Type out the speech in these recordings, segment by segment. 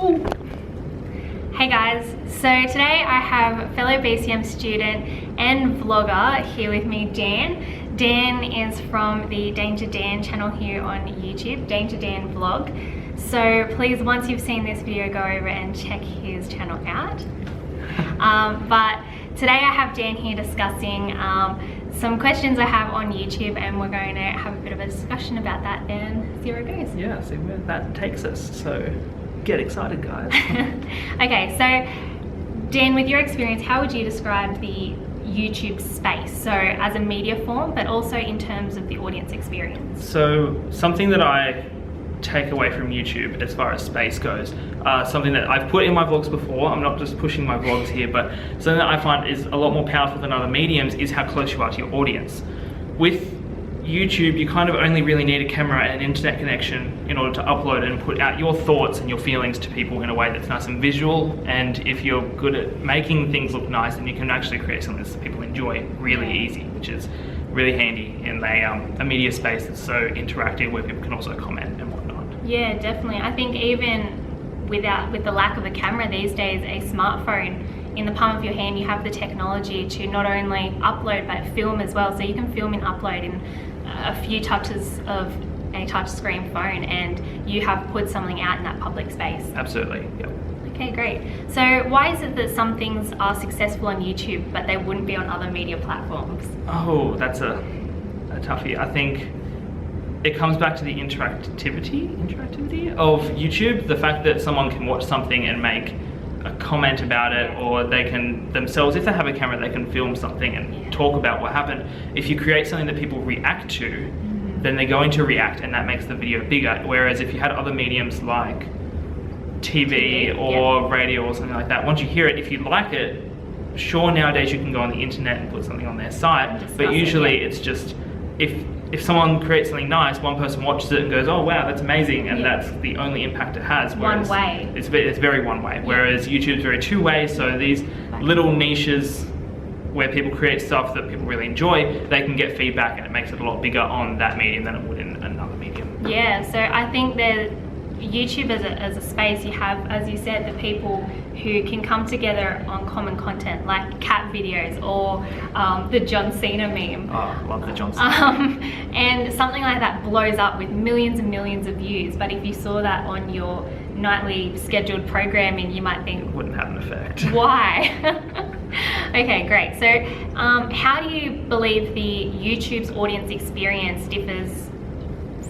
Ooh. Hey guys, so today I have fellow BCM student and vlogger here with me, Dan. Dan is from the Danger Dan channel here on YouTube, Danger Dan Vlog. So please, once you've seen this video, go over and check his channel out. But today I have Dan here discussing some questions I have on YouTube, and we're going to have a bit of a discussion about that and see where it goes. Yeah, see where that takes us. So get excited, guys. Okay, so Dan, with your experience, how would you describe the YouTube space? So as a media form, but also in terms of the audience experience. So something that I take away from YouTube as far as space goes, something that I've put in my vlogs before, I'm not just pushing my vlogs here, but something that I find is a lot more powerful than other mediums is how close you are to your audience. With YouTube, you kind of only really need a camera and an internet connection in order to upload and put out your thoughts and your feelings to people in a way that's nice and visual. And if you're good at making things look nice, then you can actually create something that people enjoy really easy, which is really handy in a media space that's so interactive where people can also comment and whatnot. Yeah, definitely. I think even with the lack of a camera these days, a smartphone in the palm of your hand, you have the technology to not only upload but film as well. So you can film and upload in a few touches of a touchscreen phone, and you have put something out in that public space. Absolutely, yep. Okay, great. So why is it that some things are successful on YouTube but they wouldn't be on other media platforms? Oh, that's a toughie. I think it comes back to the interactivity of YouTube. The fact that someone can watch something and make a comment about it, or they can themselves, if they have a camera, they can film something and talk about what happened. If you create something that people react to, then they're going to react, and that makes the video bigger. Whereas if you had other mediums like TV or radio or something like that, once you hear it, if you like it, sure, nowadays you can go on the internet and put something on their site, but usually it's just, if someone creates something nice, one person watches it and goes, oh wow, that's amazing, and that's the only impact it has. One way. It's very one way, whereas YouTube's very two way, so these little niches where people create stuff that people really enjoy, they can get feedback, and it makes it a lot bigger on that medium than it would in another medium. Yeah, so I think that YouTube as a space, you have, as you said, the people who can come together on common content like cat videos or the John Cena meme. Oh, love the John Cena. And something like that blows up with millions and millions of views, but if you saw that on your nightly scheduled programming, you might think, it wouldn't have an effect. Why? Okay, great. So how do you believe the YouTube's audience experience differs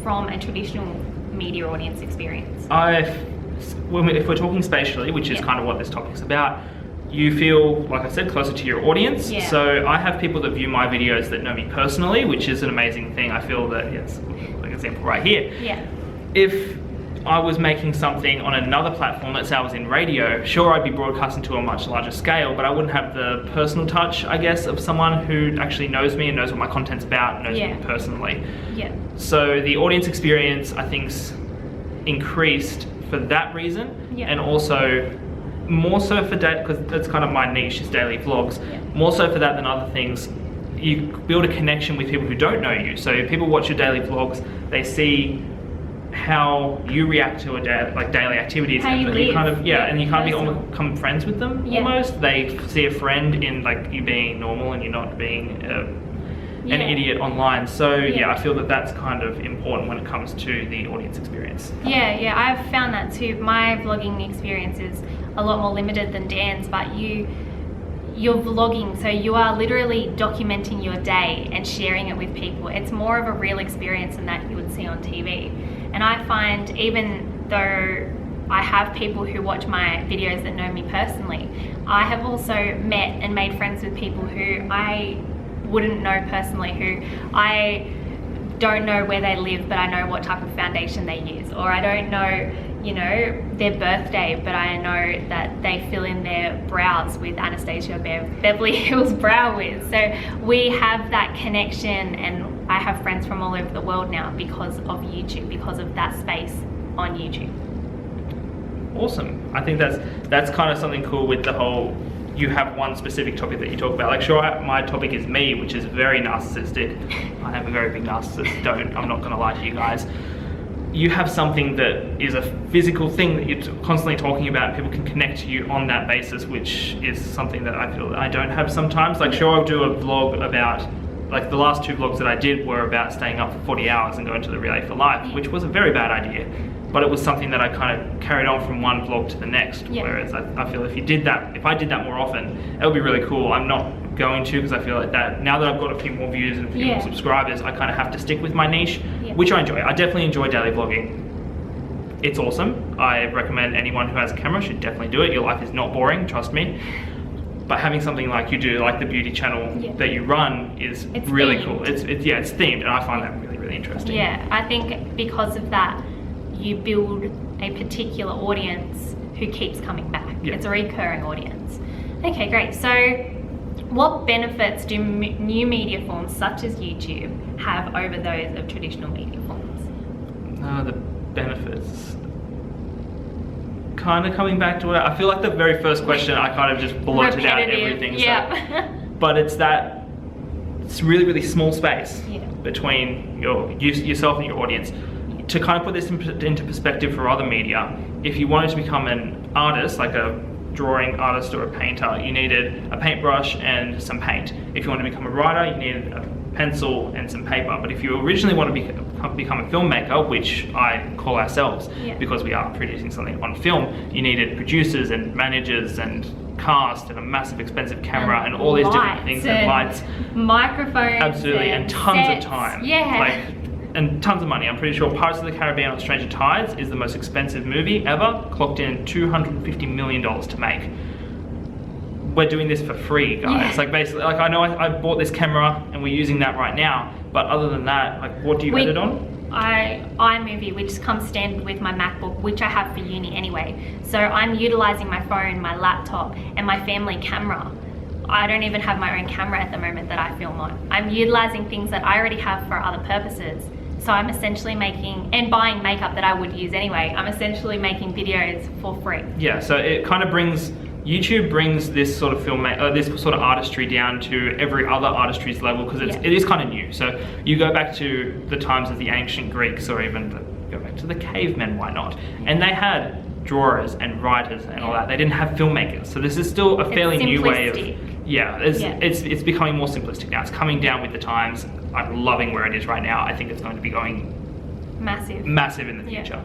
from a traditional media audience experience? If we're talking spatially, which is kind of what this topic's about, you feel, like I said, closer to your audience. Yeah. So I have people that view my videos that know me personally, which is an amazing thing. I feel that, yes, like an example right here. Yeah. If I was making something on another platform, let's say I was in radio, sure, I'd be broadcasting to a much larger scale, but I wouldn't have the personal touch, I guess, of someone who actually knows me and knows what my content's about and knows me personally. Yeah. So the audience experience, I think's increased for that reason, and also more so for because that's kind of my niche, is daily vlogs. More so for that than other things. You build a connection with people who don't know you. So people watch your daily vlogs, they see how you react to daily activities, how and you kind of and you kind of become friends with them almost. They see a friend in like you being normal and you're not being an idiot online. So I feel that that's kind of important when it comes to the audience experience. Yeah, I've found that too. My vlogging experience is a lot more limited than Dan's, but you're vlogging, so you are literally documenting your day and sharing it with people. It's more of a real experience than that you would see on TV. And I find, even though I have people who watch my videos that know me personally, I have also met and made friends with people who I wouldn't know personally, who I don't know where they live, but I know what type of foundation they use, or I don't know, you know, their birthday, but I know that they fill in their brows with Anastasia Beverly Hills Brow Wiz. So we have that connection, and I have friends from all over the world now because of YouTube, because of that space on YouTube. Awesome. I think that's kind of something cool with the whole, you have one specific topic that you talk about. Like, sure, my topic is me, which is very narcissistic. I am a very big narcissist, I'm not gonna lie to you guys. you have something that is a physical thing that you're constantly talking about, and people can connect to you on that basis, which is something that I feel that I don't have sometimes. Like, sure, I'll do a vlog about, like the last 2 vlogs that I did were about staying up for 40 hours and going to the Relay for Life, which was a very bad idea. But it was something that I kind of carried on from one vlog to the next. Yeah. Whereas I feel if I did that more often, it would be really cool. I'm not going to, because I feel like that now that I've got a few more views and a few more subscribers, I kind of have to stick with my niche, which I enjoy. I definitely enjoy daily vlogging. It's awesome. I recommend anyone who has a camera should definitely do it. Your life is not boring, trust me. But having something like you do, like the beauty channel that you run, is really themed. cool. It's themed, and I find that really, really interesting. Yeah, I think because of that, you build a particular audience who keeps coming back. Yeah. It's a recurring audience. Okay, great. So what benefits do new media forms such as YouTube have over those of traditional media forms? The benefits. Kind of coming back to what I feel like the very first question I kind of just blurted out everything. Yeah. So, but it's really, really small space Yeah. between yourself and your audience. To kind of put this into perspective for other media, if you wanted to become an artist, like a drawing artist or a painter, you needed a paintbrush and some paint. If you want to become a writer, you needed a pencil and some paper. But if you originally want to become a filmmaker, which I call ourselves, because we are producing something on film, you needed producers and managers and cast and a massive expensive camera and all these different things and lights, microphones, absolutely, and tons sets. of time, and tons of money. I'm pretty sure Pirates of the Caribbean on Stranger Tides is the most expensive movie ever, clocked in $250 million to make. We're doing this for free, guys. Like, basically, like, I know I bought this camera and we're using that right now, but other than that, like, what do you edit on? iMovie, which comes standard with my MacBook, which I have for uni anyway. So I'm utilizing my phone, my laptop, and my family camera. I don't even have my own camera at the moment that I film on. I'm utilizing things that I already have for other purposes. So I'm essentially buying makeup that I would use anyway. I'm essentially making videos for free. Yeah, so it kind of YouTube brings this sort of this sort of artistry down to every other artistry's level, because it is kind of new. So you go back to the times of the ancient Greeks, or even go back to the cavemen, why not? And they had drawers and writers and all that. They didn't have filmmakers. So this is still a fairly new way of... It's becoming more simplistic now. It's coming down with the times. I'm loving where it is right now. I think it's going to be going massive in the future.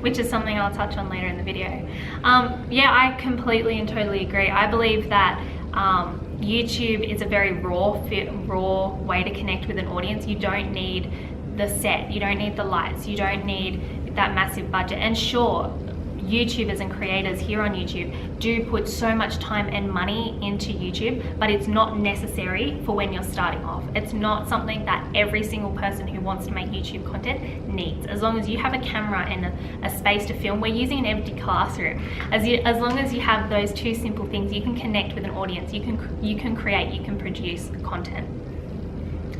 Which is something I'll touch on later in the video. I completely and totally agree. I believe that YouTube is a very raw way to connect with an audience. You don't need the set, you don't need the lights, you don't need that massive budget. And sure, YouTubers and creators here on YouTube do put so much time and money into YouTube, but it's not necessary for when you're starting off. It's not something that every single person who wants to make YouTube content needs. As long as you have a camera and a space to film, we're using an empty classroom. As long as you have those two simple things, you can connect with an audience, you can create, you can produce content.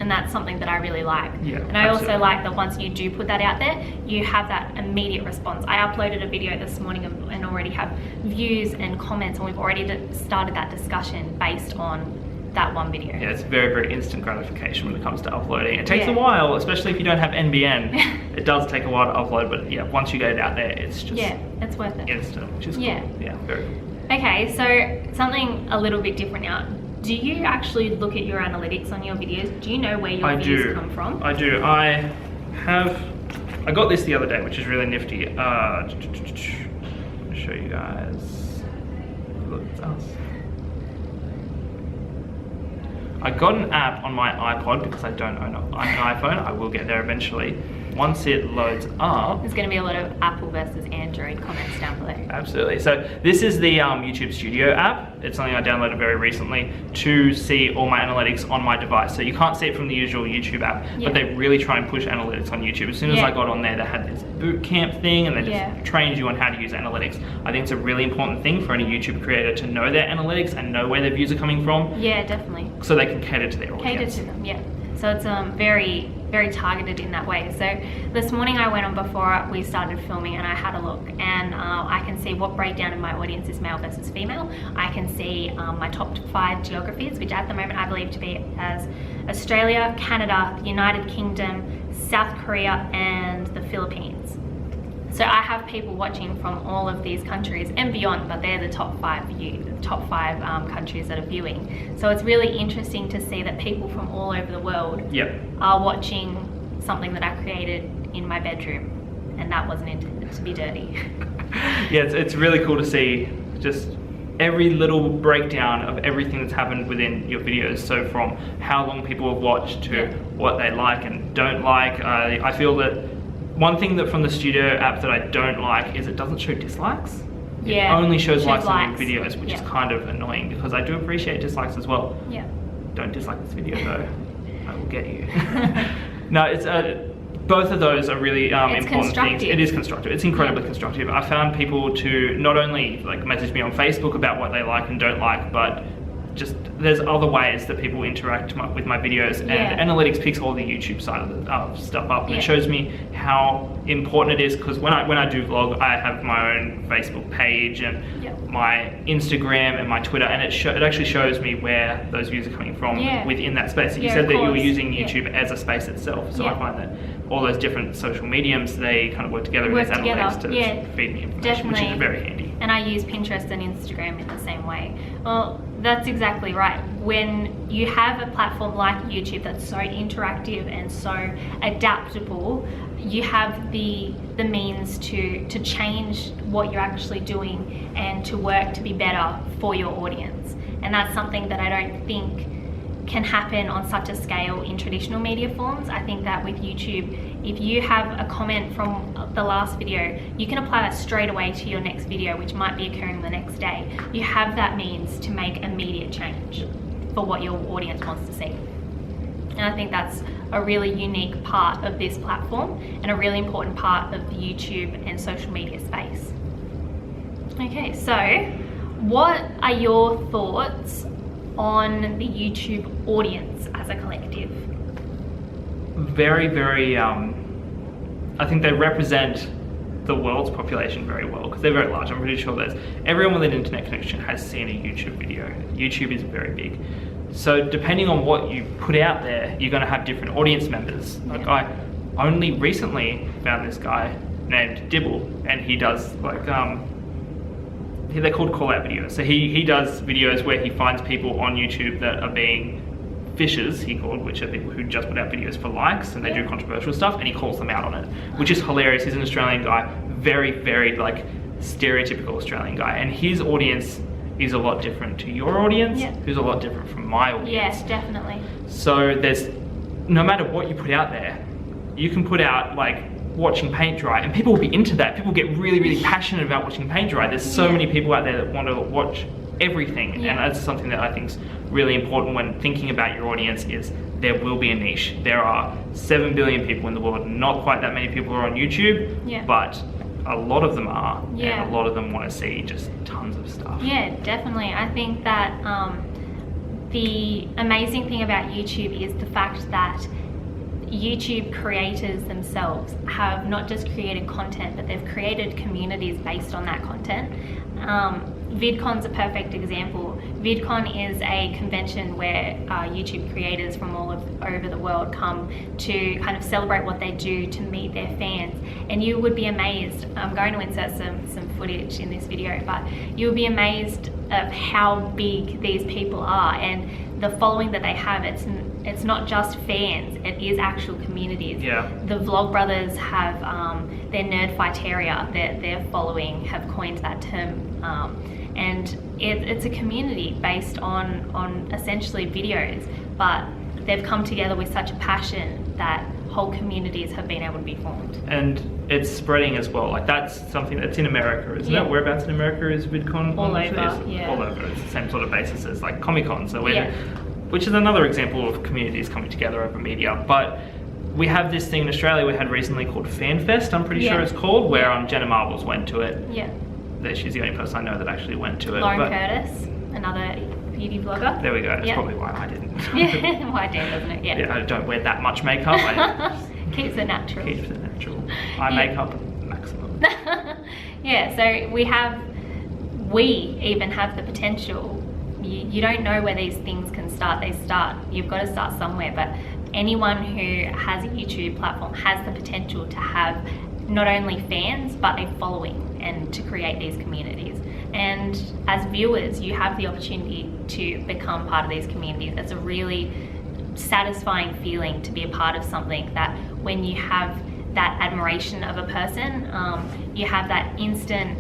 And that's something that I really like. And I also like that once you do put that out there, you have that immediate response. I uploaded a video this morning and already have views and comments, and we've already started that discussion based on that one video. Yeah, it's very, very instant gratification when it comes to uploading. It takes a while, especially if you don't have NBN. It does take a while to upload, but once you get it out there, it's just it's worth it. Instant, which is cool. Yeah, very cool. Okay, so something a little bit different now. Do you actually look at your analytics on your videos? Do you know where your views come from? I do. I got this the other day, which is really nifty. I'll show you guys. Look, it's us. I got an app on my iPod because I don't own an iPhone. I will get there eventually. Once it loads up... There's going to be a lot of Apple versus Android comments down below. Absolutely. So this is the YouTube Studio app. It's something I downloaded very recently to see all my analytics on my device. So you can't see it from the usual YouTube app, but they really try and push analytics on YouTube. As soon as I got on there, they had this boot camp thing, and they just trained you on how to use analytics. I think it's a really important thing for any YouTube creator to know their analytics and know where their views are coming from. Yeah, definitely. So they can cater to their audience. Cater to them, yeah. So it's very, very targeted in that way. So this morning I went on before we started filming and I had a look, and I can see what breakdown of my audience is male versus female. I can see my top 5 geographies, which at the moment I believe to be as Australia, Canada, the United Kingdom, South Korea, and the Philippines. So I have people watching from all of these countries and beyond, but they're the top five countries that are viewing. So it's really interesting to see that people from all over the world are watching something that I created in my bedroom, and that wasn't intended to be dirty. Yeah, it's really cool to see just every little breakdown of everything that's happened within your videos. So from how long people have watched to what they like and don't like. I feel that one thing that from the Studio app that I don't like is it doesn't show dislikes. Yeah. It only shows likes on likes. videos, which is kind of annoying because I do appreciate dislikes as well. Yeah. Don't dislike this video though. I will get you. No, it's both of those are really important things. It is constructive. It's incredibly constructive. I found people to not only like message me on Facebook about what they like and don't like, but just there's other ways that people interact with my videos, and analytics picks all the YouTube side of stuff up, and it shows me how important it is, because when I do vlog, I have my own Facebook page and my Instagram and my Twitter, and it actually shows me where those views are coming from within that space. So you said that you were using YouTube as a space itself, so I find that all those different social mediums, they kind of work together with analytics to feed me information, which is very handy. And I use Pinterest and Instagram in the same way. Well, that's exactly right. When you have a platform like YouTube that's so interactive and so adaptable, you have the means to change what you're actually doing and to work to be better for your audience. And that's something that I don't think can happen on such a scale in traditional media forms. I think that with YouTube, if you have a comment from the last video, you can apply that straight away to your next video, which might be occurring the next day. You have that means to make immediate change for what your audience wants to see. And I think that's a really unique part of this platform and a really important part of the YouTube and social media space. Okay, so what are your thoughts on the YouTube audience as a collective? Very, very, I think they represent the world's population very well, because they're very large. I'm pretty sure that everyone with an internet connection has seen a YouTube video. YouTube is very big. So depending on what you put out there, you're going to have different audience members. Like I only recently found this guy named Dibble, and he does like, they're called call out videos. So he does videos where he finds people on YouTube that are being fishers, he called, which are people who just put out videos for likes, and they do controversial stuff, and he calls them out on it, which is hilarious. He's an Australian guy, very, very like stereotypical Australian guy, and his audience is a lot different to your audience, who's a lot different from my audience. Yes, definitely. So there's, no matter what you put out there, you can put out like watching paint dry, and people will be into that. People get really, really passionate about watching paint dry. There's so many people out there that want to watch everything, and that's something that I think is really important when thinking about your audience. Is there will be a niche. There are 7 billion people in the world. Not quite that many people are on YouTube, but a lot of them are, and a lot of them want to see just tons of stuff. Yeah, definitely. I think that the amazing thing about YouTube is the fact that YouTube creators themselves have not just created content, but they've created communities based on that content. VidCon's a perfect example. VidCon is a convention where YouTube creators from all over the world come to kind of celebrate what they do, to meet their fans. And you would be amazed, I'm going to insert some footage in this video, but you would be amazed of how big these people are and the following that they have. It's not just fans, it is actual communities. The Vlogbrothers have their Nerdfighteria, their following have coined that term. And it's a community based on essentially videos, but they've come together with such a passion that whole communities have been able to be formed. And it's spreading as well. Like that's something that's in America, isn't it? Whereabouts in America is VidCon? All over, all over. It's the same sort of basis as like Comic-Con. So which is another example of communities coming together over media. But we have this thing in Australia we had recently called FanFest, I'm pretty sure it's called, where Jenna Marbles went to it. She's the only person I know that actually went to it. Lauren Curtis, another beauty vlogger. There we go, that's probably why I didn't. Why Dan doesn't it? Yeah, I don't wear that much makeup. Keeps it natural. Keeps it natural. Eye makeup, maximum. So we even have the potential. You don't know where these things can start. They start. You've got to start somewhere. But anyone who has a YouTube platform has the potential to have not only fans, but a following, and to create these communities. And as viewers, you have the opportunity to become part of these communities. That's a really satisfying feeling, to be a part of something that when you have that admiration of a person, you have that instant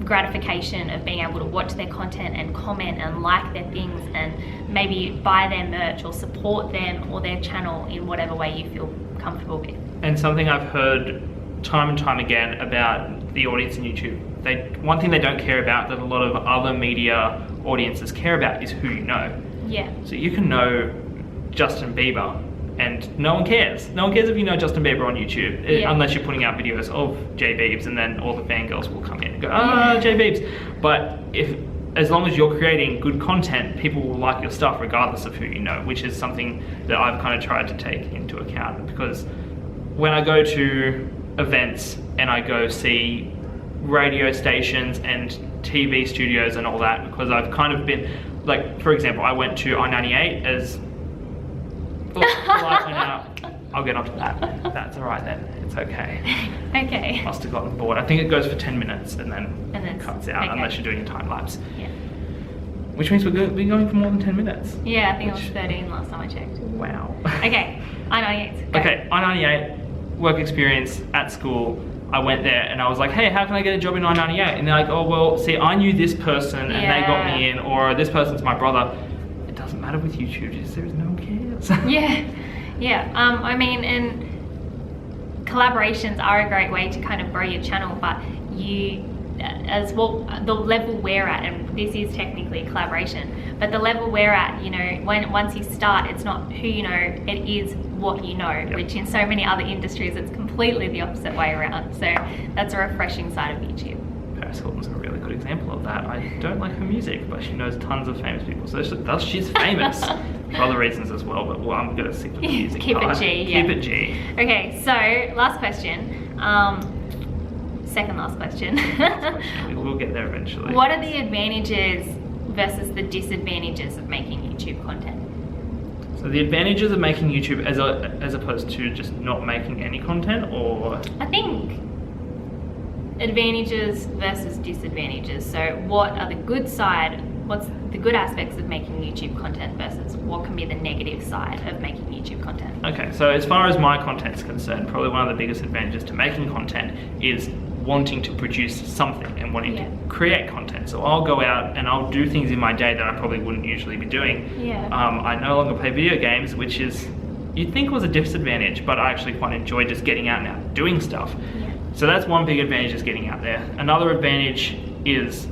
gratification of being able to watch their content and comment and like their things and maybe buy their merch or support them or their channel in whatever way you feel comfortable with. And something I've heard time and time again about the audience in YouTube, one thing they don't care about that a lot of other media audiences care about is who you know. Yeah. So you can know Justin Bieber and no one cares. No one cares if you know Justin Bieber on YouTube, unless you're putting out videos of J Beebs, and then all the fangirls will come in and go, J Beebs. But as long as you're creating good content, people will like your stuff regardless of who you know, which is something that I've kind of tried to take into account, because when I go to events and I go see radio stations and TV studios and all that, because I've kind of been, like, for example, I went to I-98 as... the light went out. I'll get onto that. That's all right then. It's okay. Okay. Must have gotten bored. I think it goes for 10 minutes and then it cuts out, unless you're doing a time lapse. Yeah. Which means we're going for more than 10 minutes. Yeah, I think it was 13 last time I checked. Wow. Okay, I-98. Go. Okay, I-98, work experience at school. I went there and I was like, hey, how can I get a job in I-98? And they're like, oh, well, see, I knew this person and they got me in, or this person's my brother. It doesn't matter with YouTube, there's no one cares. Yeah. I mean, and collaborations are a great way to kind of grow your channel, but as well, the level we're at, and this is technically a collaboration, but the level we're at, you know, once you start, it's not who you know, it is what you know, which in so many other industries, it's completely the opposite way around. So that's a refreshing side of YouTube. Paris Hilton's a really good example of that. I don't like her music, but she knows tons of famous people. So she's famous for other reasons as well, but I'm going to stick with the music. Keep it G, Keep it G. Okay, so last question. Second last question. We'll get there eventually. What are the advantages versus the disadvantages of making YouTube content? So the advantages of making YouTube as opposed to just not making any content, or? I think advantages versus disadvantages. So what are the good side, what's the good aspects of making YouTube content versus what can be the negative side of making YouTube content? Okay, so as far as my content's concerned, probably one of the biggest advantages to making content is wanting to produce something and wanting to create content. So I'll go out and I'll do things in my day that I probably wouldn't usually be doing. I no longer play video games, which is, you'd think was a disadvantage, but I actually quite enjoy just getting out and out doing stuff. So that's one big advantage, is getting out there. Another advantage is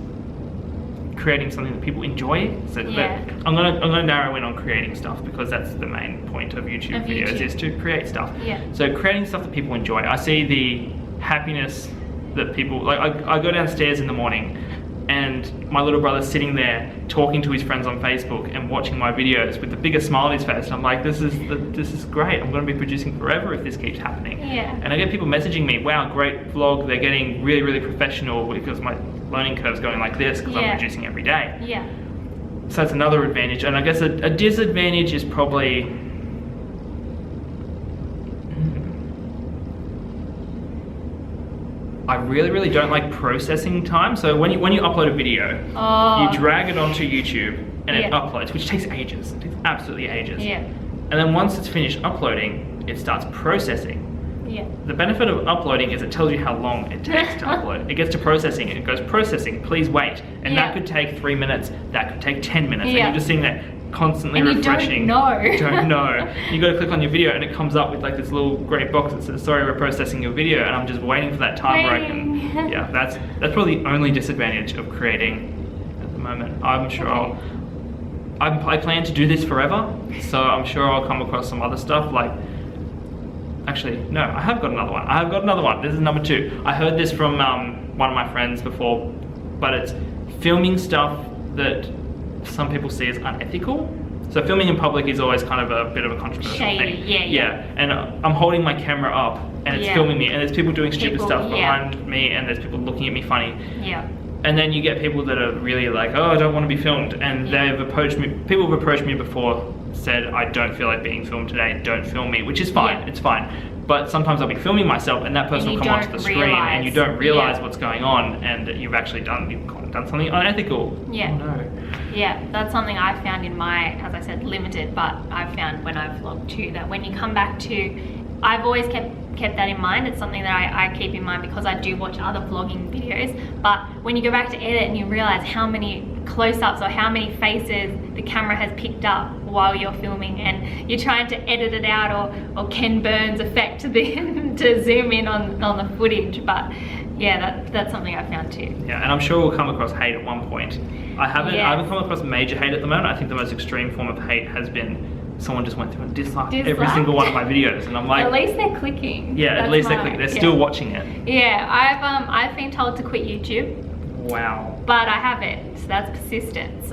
creating something that people enjoy. So I'm gonna narrow in on creating stuff, because that's the main point of YouTube videos, is to create stuff. So creating stuff that people enjoy. I see the happiness that people, like, I go downstairs in the morning and my little brother's sitting there talking to his friends on Facebook and watching my videos with the biggest smile on his face, and I'm like, this is great. I'm going to be producing forever if this keeps happening. And I get people messaging me, wow, great vlog. They're getting really, really professional because my learning curve's going like this because I'm producing every day. So that's another advantage. And I guess a disadvantage is probably, I really, really don't like processing time. So when you upload a video, you drag it onto YouTube and it uploads, which takes ages. It takes absolutely ages. And then once it's finished uploading, it starts processing. The benefit of uploading is it tells you how long it takes to upload. It gets to processing and it goes, processing, please wait. And that could take 3 minutes, that could take 10 minutes. And you're just sitting there constantly refreshing. You don't know. You got to click on your video and it comes up with like this little great box that says, sorry, we're processing your video, and I'm just waiting for that time where I can, that's probably the only disadvantage of creating at the moment. I'm sure I plan to do this forever, so I'm sure I'll come across some other stuff, like, actually, no, I have got another one. This is number 2. I heard this from one of my friends before, but it's filming stuff that some people see as unethical. So filming in public is always kind of a bit of a controversial thing. And I'm holding my camera up and it's filming me, and there's people doing stupid stuff behind me, and there's people looking at me funny. And then you get people that are really like, oh, I don't want to be filmed, and they've approached me. People have approached me before, said, I don't feel like being filmed today, don't film me, which is fine, it's fine. But sometimes I'll be filming myself and that person And will you come onto don't the screen and you don't realise. realize what's going on, and you've actually done something unethical. Yeah. Oh, no. Yeah, that's something I've found in my, as I said, limited, but I've found when I've vlogged too, that when you come back to, I've always kept that in mind. It's something that I keep in mind because I do watch other vlogging videos, but when you go back to edit and you realize how many close-ups or how many faces the camera has picked up while you're filming, and you're trying to edit it out, or Ken Burns effect to zoom in on the footage. But yeah, that's something I found too. Yeah, and I'm sure we'll come across hate at one point. I haven't come across major hate at the moment. I think the most extreme form of hate has been someone just went through and disliked every single one of my videos, and I'm like, at least they're clicking. Yeah, at least they're clicking. They're still watching it. Yeah, I've been told to quit YouTube. Wow. But I haven't, so that's persistence.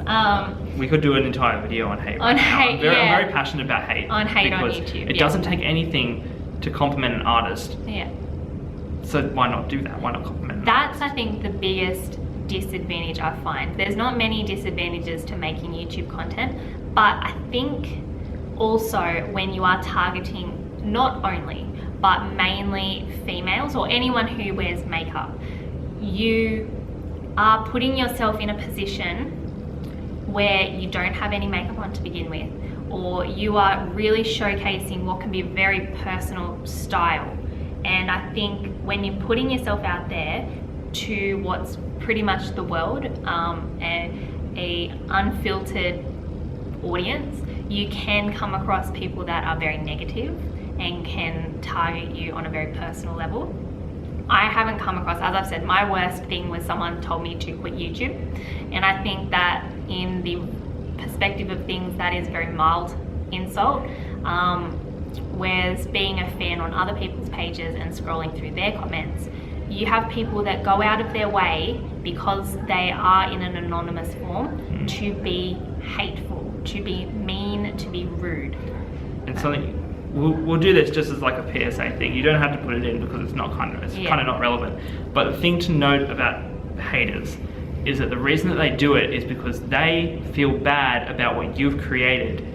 We could do an entire video on hate. On right now. hate, I'm yeah. very passionate about hate. On hate on because YouTube, it yeah. doesn't take anything to compliment an artist. Yeah. So why not do that? Why not compliment an That's, artist? I think, the biggest disadvantage I find. There's not many disadvantages to making YouTube content, but I think also when you are targeting not only, but mainly females or anyone who wears makeup, you are putting yourself in a position where you don't have any makeup on to begin with, or you are really showcasing what can be a very personal style. And I think when you're putting yourself out there to what's pretty much the world, a unfiltered audience, you can come across people that are very negative and can target you on a very personal level. I haven't come across, as I've said, my worst thing was someone told me to quit YouTube, and I think that in the perspective of things, that is very mild insult. Whereas being a fan on other people's pages and scrolling through their comments, you have people that go out of their way because they are in an anonymous form to be hateful, to be mean, to be rude. And something we'll do this just as like a PSA thing. You don't have to put it in because it's kind of not relevant. But the thing to note about haters is that the reason that they do it is because they feel bad about what you've created.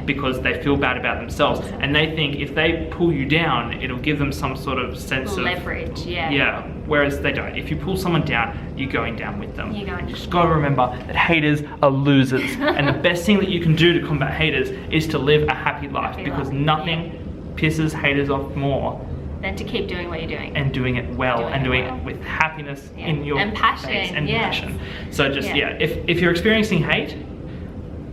Because they feel bad about themselves, and they think if they pull you down, it'll give them some sort of sense of leverage. Yeah. Whereas they don't. If you pull someone down, you're going down with them. You're going. You just got to remember that haters are losers, and the best thing that you can do to combat haters is to live a happy life, because nothing pisses haters off more than to keep doing what you're doing and doing it well, and doing it with happiness in your and passion face and passion. So just if you're experiencing hate,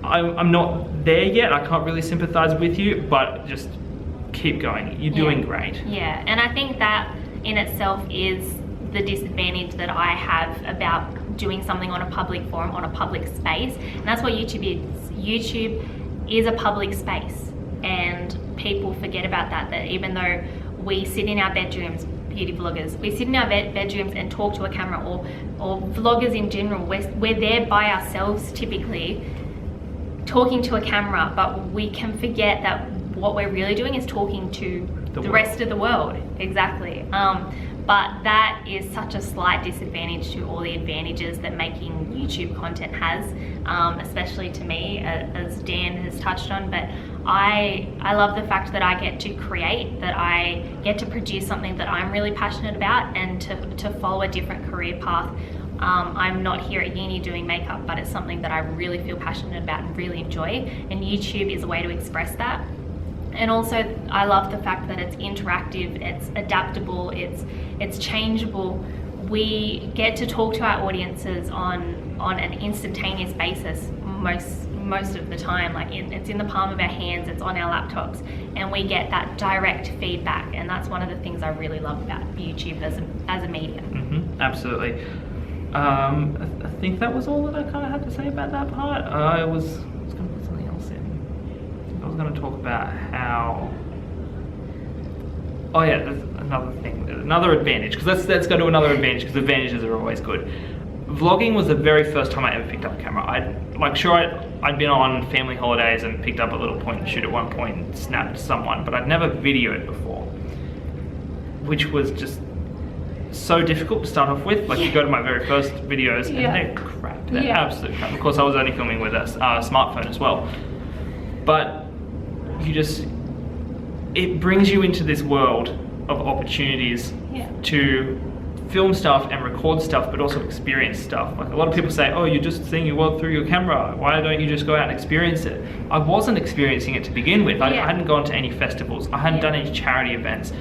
I'm not there yet. I can't really sympathize with you, but just keep going. You're doing great. Yeah, and I think that in itself is the disadvantage that I have about doing something on a public forum, on a public space, and that's what YouTube is. YouTube is a public space, and people forget about that, that even though we sit in our bedrooms, beauty vloggers, we sit in our bedrooms and talk to a camera, or vloggers in general, we're there by ourselves typically, talking to a camera, but we can forget that what we're really doing is talking to the rest of the world. Exactly. But that is such a slight disadvantage to all the advantages that making YouTube content has, especially to me, as Dan has touched on. But I love the fact that I get to create, that I get to produce something that I'm really passionate about, and to follow a different career path. I'm not here at uni doing makeup, but it's something that I really feel passionate about and really enjoy, and YouTube is a way to express that. And also I love the fact that it's interactive, it's adaptable, it's changeable. We get to talk to our audiences on an instantaneous basis most of the time. Like it's in the palm of our hands, it's on our laptops, and we get that direct feedback, and that's one of the things I really love about YouTube as a medium. Absolutely. I think that was all that I kind of had to say about that part. I was going to put something else in. I was going to talk about how... Oh yeah, there's another thing, another advantage, because let's go to another advantage, because advantages are always good. Vlogging was the very first time I ever picked up a camera. I'd been on family holidays and picked up a little point and shoot at one point and snapped someone, but I'd never videoed before, which was just so difficult to start off with. Like you go to my very first videos and they're crap. They're absolute crap. Of course, I was only filming with a smartphone as well. But it brings you into this world of opportunities to film stuff and record stuff, but also experience stuff. Like a lot of people say, oh, you're just seeing your world through your camera. Why don't you just go out and experience it? I wasn't experiencing it to begin with. I hadn't gone to any festivals. I hadn't done any charity events.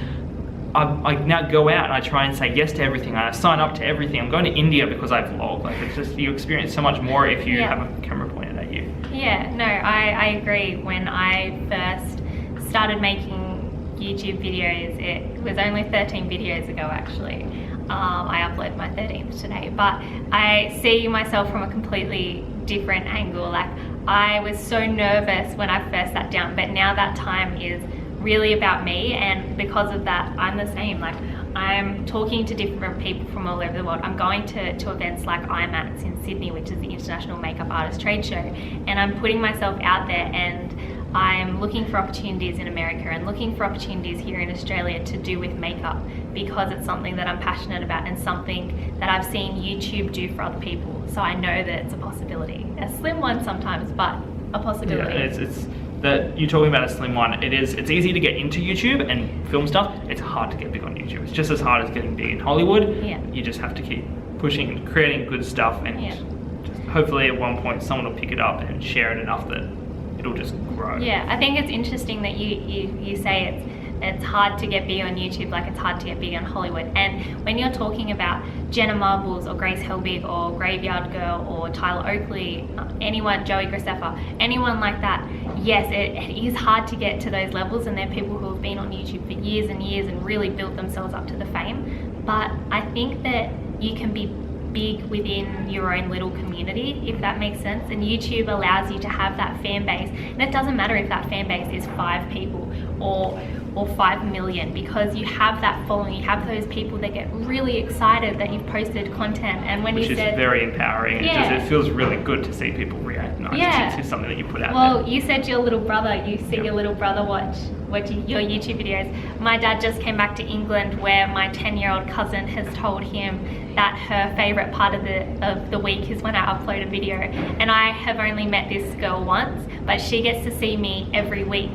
I now go out and I try and say yes to everything. I sign up to everything. I'm going to India because I vlog. Like it's just, you experience so much more if you have a camera pointed at you. Yeah, no, I agree. When I first started making YouTube videos, it was only 13 videos ago actually. I uploaded my 13th today, but I see myself from a completely different angle. Like I was so nervous when I first sat down, but now that time is really about me, and because of that I'm the same. Like I'm talking to different people from all over the world. I'm going to events like IMATS in Sydney, which is the International Makeup Artist Trade Show, and I'm putting myself out there, and I'm looking for opportunities in America and looking for opportunities here in Australia to do with makeup, because it's something that I'm passionate about and something that I've seen YouTube do for other people. So I know that it's a possibility. A slim one sometimes, but a possibility. Yeah, it's that you're talking about a slim one. It's easy to get into YouTube and film stuff. It's hard to get big on YouTube. It's just as hard as getting big in Hollywood. Yeah. You just have to keep pushing and creating good stuff, and just hopefully at one point someone will pick it up and share it enough that it'll just grow. Yeah, I think it's interesting that you say it's hard to get big on YouTube, like it's hard to get big on Hollywood. And when you're talking about Jenna Marbles or Grace Helbig or Graveyard Girl or Tyler Oakley, anyone, Joey Graceffa, anyone like that, yes, it is hard to get to those levels, and they're people who have been on YouTube for years and years and really built themselves up to the fame. But I think that you can be big within your own little community, if that makes sense, and YouTube allows you to have that fan base, and it doesn't matter if that fan base is 5 people or 5 million, because you have that following, you have those people that get really excited that you've posted content. And when which you said, is very empowering. Yeah. It feels really good to see people react. It's something that you put out well, there. you said your little brother, you see your little brother watch your YouTube videos. My dad just came back to England, where my 10-year-old cousin has told him that her favorite part of the week is when I upload a video. And I have only met this girl once, but she gets to see me every week,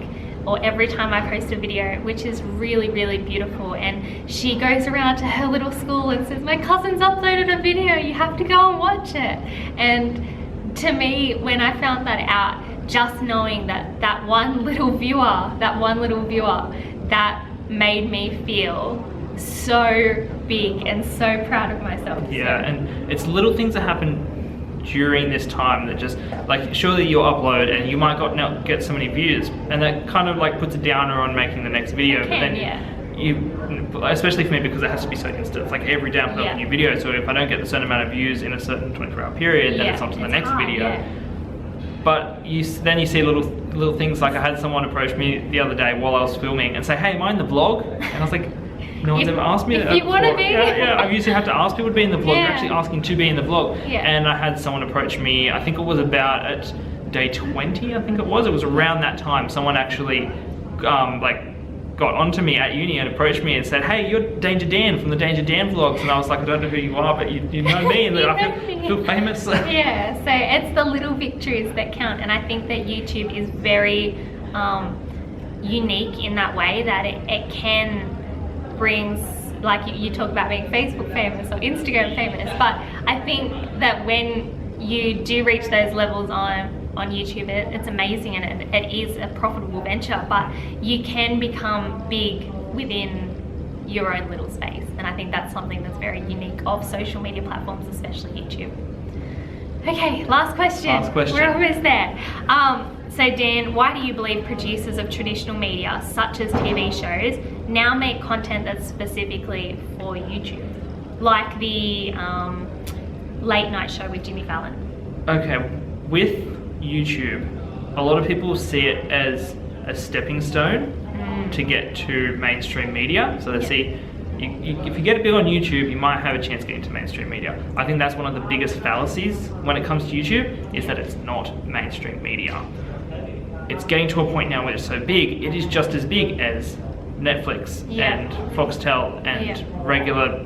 or every time I post a video, which is really, really beautiful. And she goes around to her little school and says, my cousin's uploaded a video, you have to go and watch it. And to me, when I found that out, just knowing that one little viewer, that made me feel so big and so proud of myself. Yeah, and it's little things that happen during this time that just, like, surely you'll upload and you might not get so many views, and that kind of like puts a downer on making the next video. But then you, especially for me, because it has to be so instant. It's like every day I put up a new video, so if I don't get a certain amount of views in a certain 24-hour period, then it's on to the next video. But then you see little things, like I had someone approach me the other day while I was filming and say, hey, am I in the vlog? And I was like, no one's ever asked me that if you want to be. Yeah, I usually have to ask people to be in the vlog. They're actually asking to be in the vlog. Yeah. And I had someone approach me, I think it was about at day 20, I think it was around that time. Someone actually got onto me at uni and approached me and said, hey, you're Danger Dan from the Danger Dan vlogs. And I was like, I don't know who you are, but you know me, and I feel famous. Yeah, so it's the little victories that count. And I think that YouTube is very unique in that way, that it can brings, like you talk about being Facebook famous or Instagram famous, but I think that when you do reach those levels on YouTube, it's amazing, and it is a profitable venture, but you can become big within your own little space. And I think that's something that's very unique of social media platforms, especially YouTube. Okay, last question. We're almost there. So Dan, why do you believe producers of traditional media, such as TV shows, now make content that's specifically for YouTube? Like the late night show with Jimmy Fallon. Okay, with YouTube, a lot of people see it as a stepping stone to get to mainstream media. So they see, if you get big on YouTube, you might have a chance to get into mainstream media. I think that's one of the biggest fallacies when it comes to YouTube, is that it's not mainstream media. It's getting to a point now where it's so big, it is just as big as Netflix and Foxtel and regular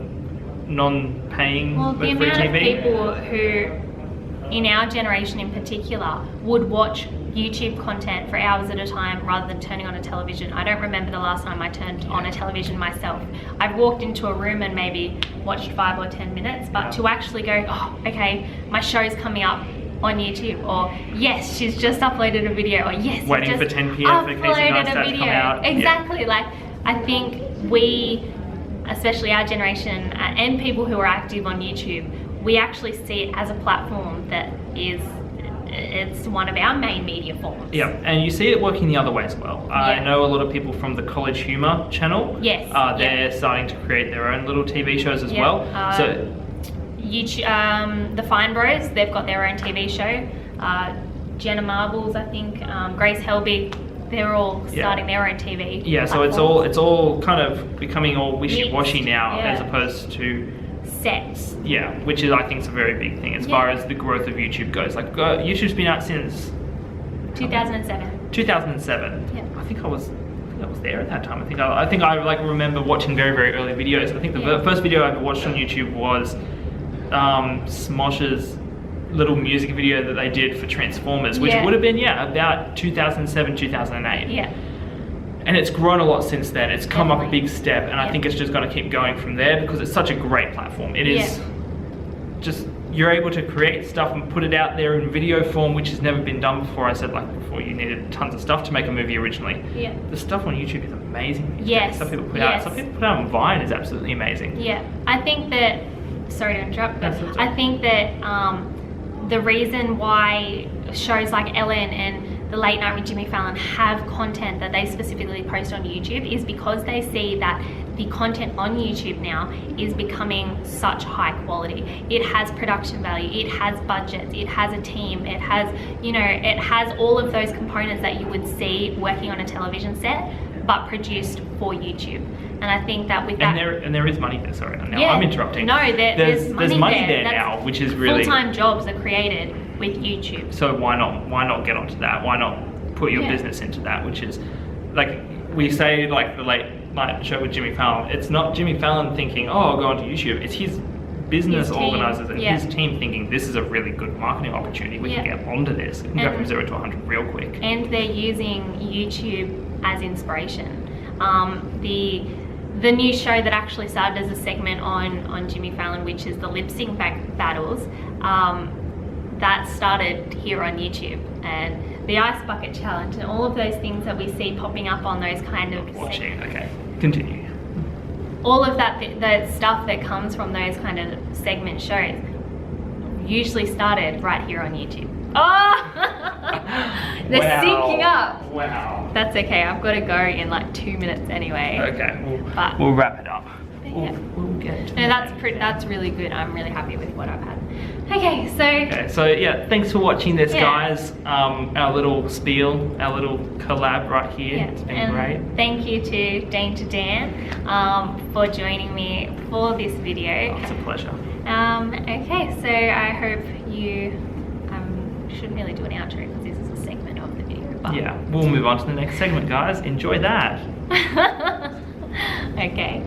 non-paying free TV. The amount of people who, in our generation in particular, would watch YouTube content for hours at a time rather than turning on a television. I don't remember the last time I turned on a television myself. I've walked into a room and maybe watched 5 or 10 minutes, but to actually go, oh, okay, my show's coming up on YouTube, or yes, she's just uploaded a video, or yes, waiting just for 10 p.m. for Casey Neistat to come out. Exactly. Like, I think we, especially our generation and people who are active on YouTube, we actually see it as a platform that is, it's one of our main media forms. Yeah, and you see it working the other way as well. I know a lot of people from the College Humor channel. Yes. They're starting to create their own little TV shows as well. So YouTube, the Fine Bros, they've got their own TV show. Jenna Marbles, I think, Grace Helbig, they're all starting their own TV. Yeah, so it's all kind of becoming all wishy-washy now, yeah. as opposed to sets. Yeah, which is, I think, is a very big thing as far as the growth of YouTube goes. Like, YouTube's been out since 2007. 2007. Yeah. I think I was there at that time. I think I like remember watching very, very early videos. I think the first video I ever watched on YouTube was Smosh's little music video that they did for Transformers, which would have been about 2007, 2008. Yeah. And it's grown a lot since then. It's come up a Definitely. big step, and I think it's just going to keep going from there because it's such a great platform. It is just, you're able to create stuff and put it out there in video form, which has never been done before. I said, like before, you needed tons of stuff to make a movie originally. Yeah. The stuff on YouTube is amazing. Yes. Some people put out on Vine is absolutely amazing. Yeah. I think that, sorry to interrupt, but That's okay. I think that the reason why shows like Ellen and the Late Night with Jimmy Fallon have content that they specifically post on YouTube is because they see that the content on YouTube now is becoming such high quality. It has production value, it has budgets, it has a team, it has, you know, it has all of those components that you would see working on a television set, but produced for YouTube. And I think that with that... And there is money there, sorry, now I'm interrupting. No, there's money there now, which is really... Full-time jobs are created with YouTube. So why not get onto that? Why not put your business into that? Which is, like, we say, like, the Late Night show with Jimmy Fallon. It's not Jimmy Fallon thinking, oh, I'll go onto YouTube. It's his business organizers and his team thinking, this is a really good marketing opportunity. We can get onto this. We can go from 0 to 100 real quick. And they're using YouTube as inspiration. The new show that actually started as a segment on Jimmy Fallon, which is the lip sync battles, that started here on YouTube. And the Ice Bucket Challenge and all of those things that we see popping up on those kind of... Watching, okay. Continue. All of that, the stuff that comes from those kind of segment shows usually started right here on YouTube. Oh! They're syncing up. Wow. That's okay, I've got to go in like 2 minutes anyway. Okay, we'll wrap it up. We'll get No, that's really good. I'm really happy with what I've had. Okay, so yeah, thanks for watching this, guys. Our little spiel, our little collab right here. It's been great. Thank you to Dane to Dan for joining me for this video. It's a pleasure. Okay, so I hope you shouldn't really do an outro because this is a segment of the video. But yeah, we'll move on to the next segment, guys. Enjoy that. Okay.